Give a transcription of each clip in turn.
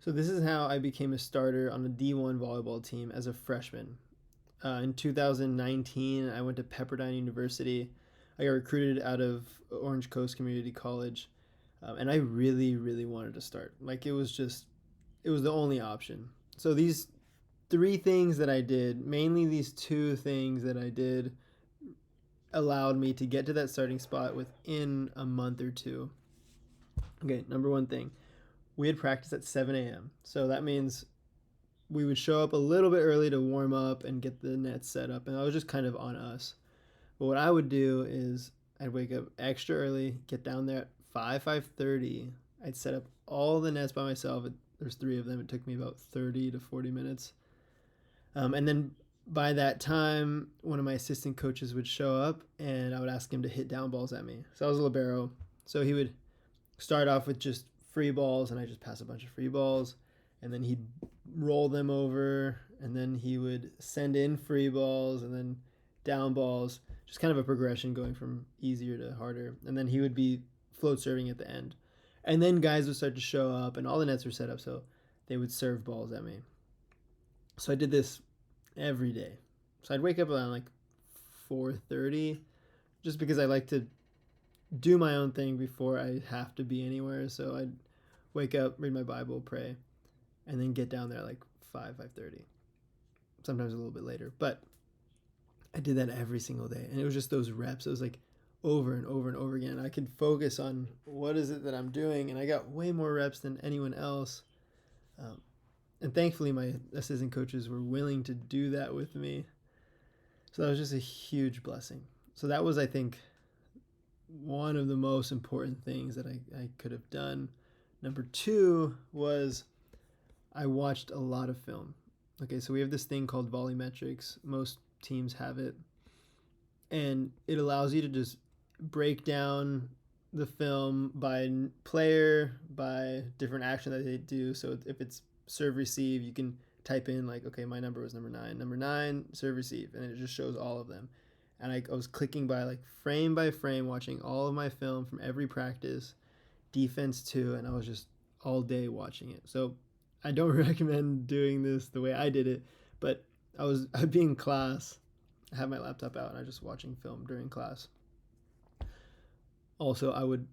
So this is how I became a starter on a D1 volleyball team as a freshman. In 2019, I went to Pepperdine University. I got recruited out of Orange Coast Community College, and I really, really wanted to start. Like it was the only option. So these three things that I did, mainly these two things that I did, allowed me to get to that starting spot within a month or two. Okay, number one thing, we had practice at 7 a.m. So that means we would show up a little bit early to warm up and get the nets set up, and that was just kind of on us. But what I would do is I'd wake up extra early, get down there at 5:30. I'd set up all the nets by myself. There's three of them. It took me about 30 to 40 minutes. And then by that time, one of my assistant coaches would show up, and I would ask him to hit down balls at me. So I was a libero. So he would start off with just free balls, and I just pass a bunch of free balls, and then he'd roll them over, and then he would send in free balls, and then down balls, just kind of a progression going from easier to harder. And then he would be float serving at the end. And then guys would start to show up, and all the nets were set up, so they would serve balls at me. So I did this every day. So I'd wake up around like 4:30, just because I like to do my own thing before I have to be anywhere. So I'd wake up, read my Bible, pray, and then get down there at like 5:30. Sometimes a little bit later. But I did that every single day. And it was just those reps. It was like over and over and over again. I could focus on what is it that I'm doing, and I got way more reps than anyone else. And thankfully, my assistant coaches were willing to do that with me. So that was just a huge blessing. So that was, I think, one of the most important things that I could have done. Number two was I watched a lot of film. Okay, so we have this thing called volumetrics. Most teams have it. And it allows you to just break down the film by player, by different action that they do. So if it's serve receive, you can type in like, okay, my number was number 9 serve receive, and it just shows all of them. And I was clicking by like frame by frame, watching all of my film from every practice, defense too, and I was just all day watching it. So I don't recommend doing this the way I did it, but I'd be in class, I had my laptop out, and I was just watching film during class. Also, I would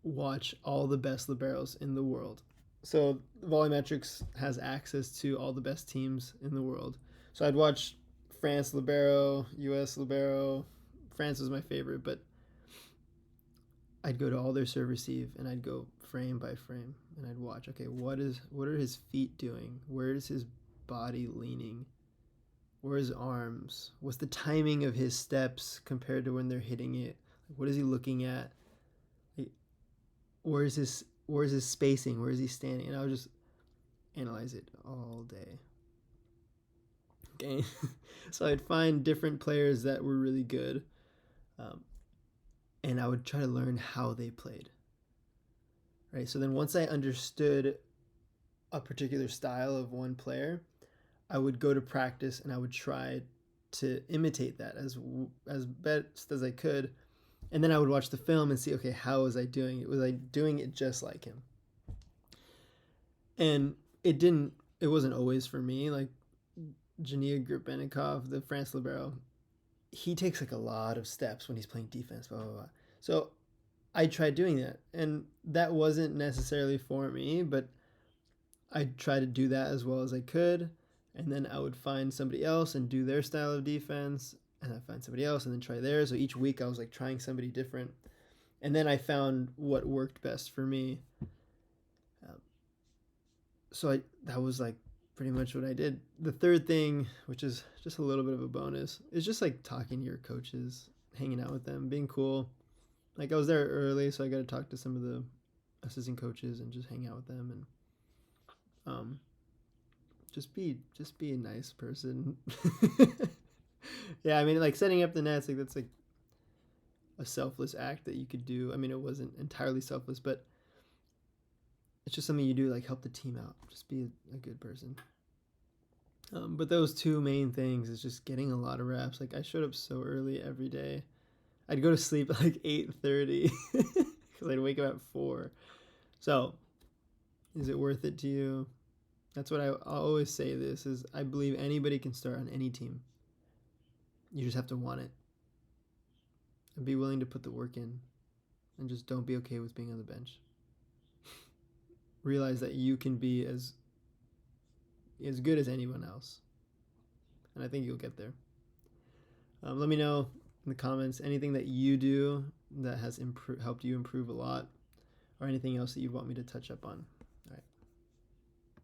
watch all the best liberos in the world. So Volumetrics has access to all the best teams in the world. So I'd watch France libero, US libero. France was my favorite, but I'd go to all their serve receive, and I'd go frame by frame, and I'd watch, okay, what are his feet doing? Where is his body leaning? Where are his arms? What's the timing of his steps compared to when they're hitting it? What is he looking at? Where is his spacing? Where is he standing? And I would just analyze it all day. Okay, so I'd find different players that were really good, and I would try to learn how they played. Right. So then once I understood a particular style of one player, I would go to practice and I would try to imitate that as best as I could. And then I would watch the film and see, okay, how was I doing it? Was I doing it just like him? And it wasn't always for me. Like Jania Gribenikov, the France libero, he takes like a lot of steps when he's playing defense, blah, blah, blah. So I tried doing that, and that wasn't necessarily for me, but I tried to do that as well as I could. And then I would find somebody else and do their style of defense, and I'd find somebody else and then try theirs. So each week I was like trying somebody different. And then I found what worked best for me. That was like pretty much what I did. The third thing, which is just a little bit of a bonus, is just like talking to your coaches, hanging out with them, being cool. Like I was there early, so I got to talk to some of the assistant coaches and just hang out with them, and just be a nice person. Yeah, I mean, like setting up the nets, like that's like a selfless act that you could do. I mean, it wasn't entirely selfless, but it's just something you do, like help the team out. Just be a good person. But those two main things is just getting a lot of reps. Like I showed up so early every day. I'd go to sleep at like 8:30 because I'd wake up at 4. So, is it worth it to you? That's what I always say. This is, I believe anybody can start on any team. You just have to want it and be willing to put the work in, and just don't be okay with being on the bench. Realize that you can be as good as anyone else, and I think you'll get there. Let me know in the comments anything that you do that has helped you improve a lot, or anything else that you want me to touch up on.